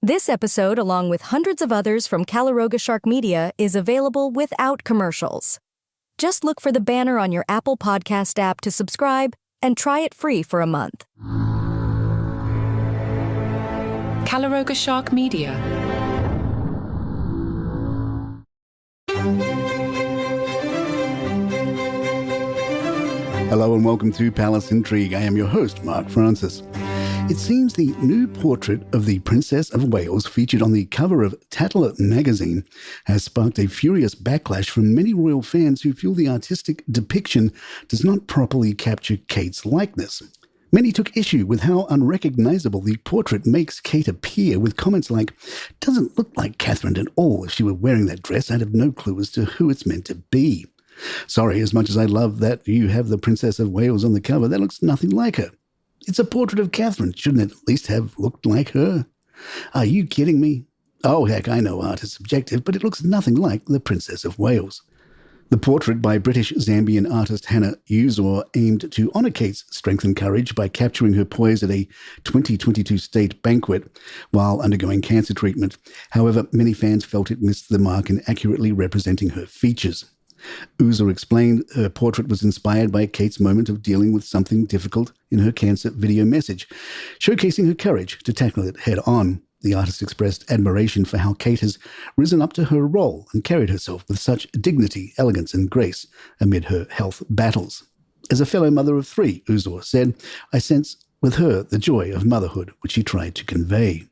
This episode, along with hundreds of others from Calaroga Shark Media, is available without commercials. Just look for the banner on your Apple Podcast app to subscribe and try it free for a month. Calaroga Shark Media. Hello and welcome to Palace Intrigue. I am your host, Mark Francis. It seems the new portrait of the Princess of Wales featured on the cover of Tatler magazine has sparked a furious backlash from many royal fans who feel the artistic depiction does not properly capture Kate's likeness. Many took issue with how unrecognizable the portrait makes Kate appear, with comments like, "Doesn't look like Catherine at all. If she were wearing that dress, I'd have no clue as to who it's meant to be. Sorry, as much as I love that you have the Princess of Wales on the cover, that looks nothing like her. It's a portrait of Catherine. Shouldn't it at least have looked like her? Are you kidding me? Oh, heck, I know art is subjective, but it looks nothing like the Princess of Wales." The portrait by British-Zambian artist Hannah Uzor aimed to honour Kate's strength and courage by capturing her poise at a 2022 state banquet while undergoing cancer treatment. However, many fans felt it missed the mark in accurately representing her features. Uzor explained her portrait was inspired by Kate's moment of dealing with something difficult in her cancer video message, showcasing her courage to tackle it head on. The artist expressed admiration for how Kate has risen up to her role and carried herself with such dignity, elegance and grace amid her health battles. As a fellow mother of three, Uzor said, "I sense with her the joy of motherhood which she tried to convey."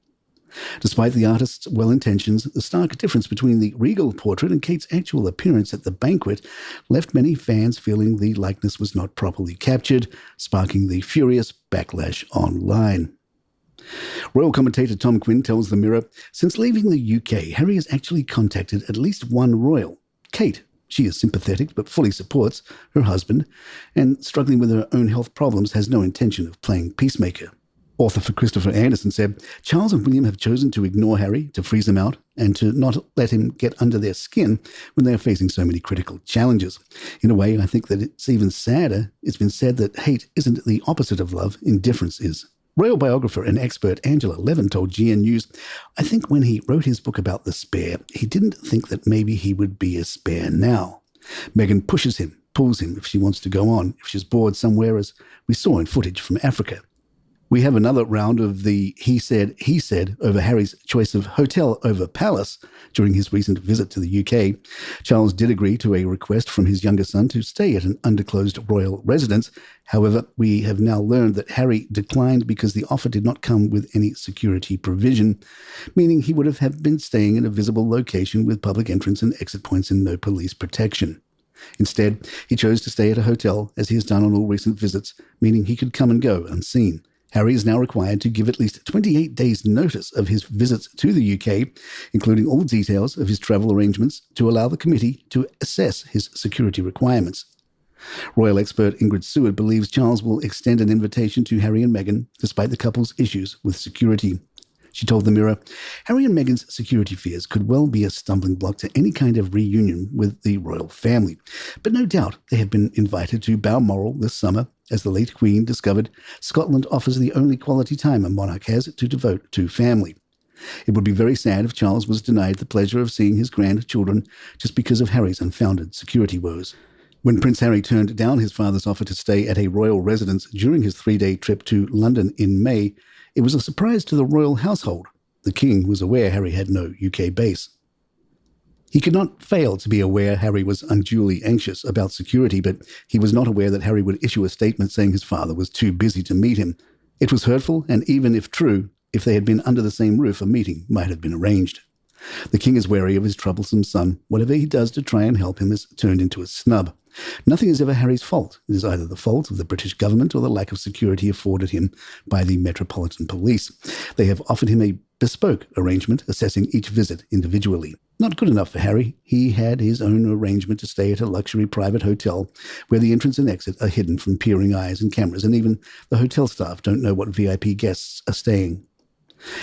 Despite the artist's well-intentions, the stark difference between the regal portrait and Kate's actual appearance at the banquet left many fans feeling the likeness was not properly captured, sparking the furious backlash online. Royal commentator Tom Quinn tells The Mirror, "Since leaving the UK, Harry has actually contacted at least one royal, Kate. She is sympathetic but fully supports her husband, and struggling with her own health problems has no intention of playing peacemaker." Author for Christopher Anderson said, "Charles and William have chosen to ignore Harry, to freeze him out, and to not let him get under their skin when they are facing so many critical challenges. In a way, I think that it's even sadder. It's been said that hate isn't the opposite of love, indifference is." Royal biographer and expert Angela Levin told GN News, "I think when he wrote his book about the Spare, he didn't think that maybe he would be a Spare now. Meghan pushes him, pulls him if she wants to go on, if she's bored somewhere, as we saw in footage from Africa." We have another round of the he said over Harry's choice of hotel over palace during his recent visit to the UK. Charles did agree to a request from his younger son to stay at an undisclosed royal residence. However, we have now learned that Harry declined because the offer did not come with any security provision, meaning he would have been staying in a visible location with public entrance and exit points and no police protection. Instead, he chose to stay at a hotel, as he has done on all recent visits, meaning he could come and go unseen. Harry is now required to give at least 28 days' notice of his visits to the UK, including all details of his travel arrangements, to allow the committee to assess his security requirements. Royal expert Ingrid Seward believes Charles will extend an invitation to Harry and Meghan, despite the couple's issues with security. She told The Mirror, "Harry and Meghan's security fears could well be a stumbling block to any kind of reunion with the royal family. But no doubt they have been invited to Balmoral this summer. As the late Queen discovered, Scotland offers the only quality time a monarch has to devote to family. It would be very sad if Charles was denied the pleasure of seeing his grandchildren just because of Harry's unfounded security woes." When Prince Harry turned down his father's offer to stay at a royal residence during his 3-day trip to London in May, it was a surprise to the royal household. The king was aware Harry had no UK base. He could not fail to be aware Harry was unduly anxious about security, but he was not aware that Harry would issue a statement saying his father was too busy to meet him. It was hurtful, and even if true, if they had been under the same roof, a meeting might have been arranged. The king is wary of his troublesome son. Whatever he does to try and help him is turned into a snub. Nothing is ever Harry's fault. It is either the fault of the British government or the lack of security afforded him by the Metropolitan Police. They have offered him a bespoke arrangement, assessing each visit individually. Not good enough for Harry. He had his own arrangement to stay at a luxury private hotel where the entrance and exit are hidden from peering eyes and cameras, and even the hotel staff don't know what VIP guests are staying.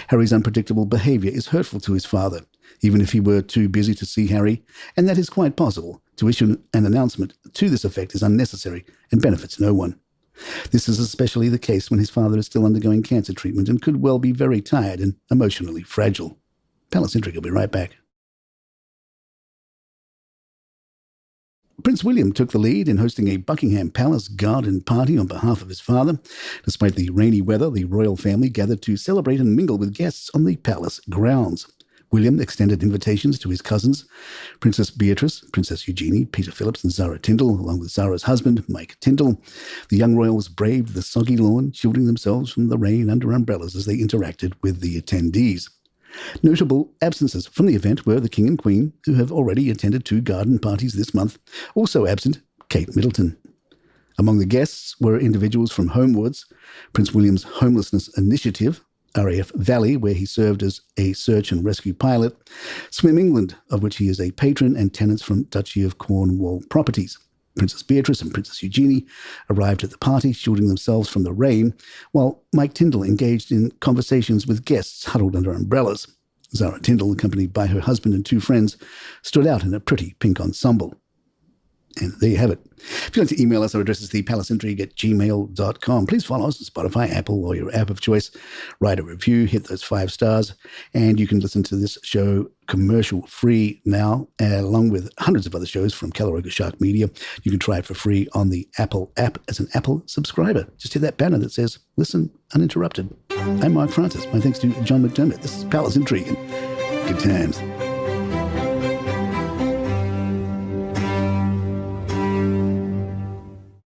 Harry's unpredictable behaviour is hurtful to his father, even if he were too busy to see Harry, and that is quite possible. To issue an announcement to this effect is unnecessary and benefits no one. This is especially the case when his father is still undergoing cancer treatment and could well be very tired and emotionally fragile. Palace Intrigue will be right back. Prince William took the lead in hosting a Buckingham Palace garden party on behalf of his father. Despite the rainy weather, the royal family gathered to celebrate and mingle with guests on the palace grounds. William extended invitations to his cousins, Princess Beatrice, Princess Eugenie, Peter Phillips and Zara Tindall, along with Zara's husband, Mike Tindall. The young royals braved the soggy lawn, shielding themselves from the rain under umbrellas as they interacted with the attendees. Notable absences from the event were the King and Queen, who have already attended 2 garden parties this month. Also absent, Kate Middleton. Among the guests were individuals from Homewoods, Prince William's Homelessness Initiative, RAF Valley, where he served as a search and rescue pilot, Swim England, of which he is a patron, and tenants from Duchy of Cornwall Properties. Princess Beatrice and Princess Eugenie arrived at the party, shielding themselves from the rain, while Mike Tindall engaged in conversations with guests huddled under umbrellas. Zara Tindall, accompanied by her husband and 2 friends, stood out in a pretty pink ensemble. And there you have it. If you'd like to email us, our address is thepalaceintrigue@gmail.com. Please follow us on Spotify, Apple, or your app of choice. Write a review, hit those 5 stars, and you can listen to this show commercial-free now, along with hundreds of other shows from Calaroga Shark Media. You can try it for free on the Apple app as an Apple subscriber. Just hit that banner that says, Listen Uninterrupted. I'm Mark Francis. My thanks to John McDermott. This is Palace Intrigue, and good times.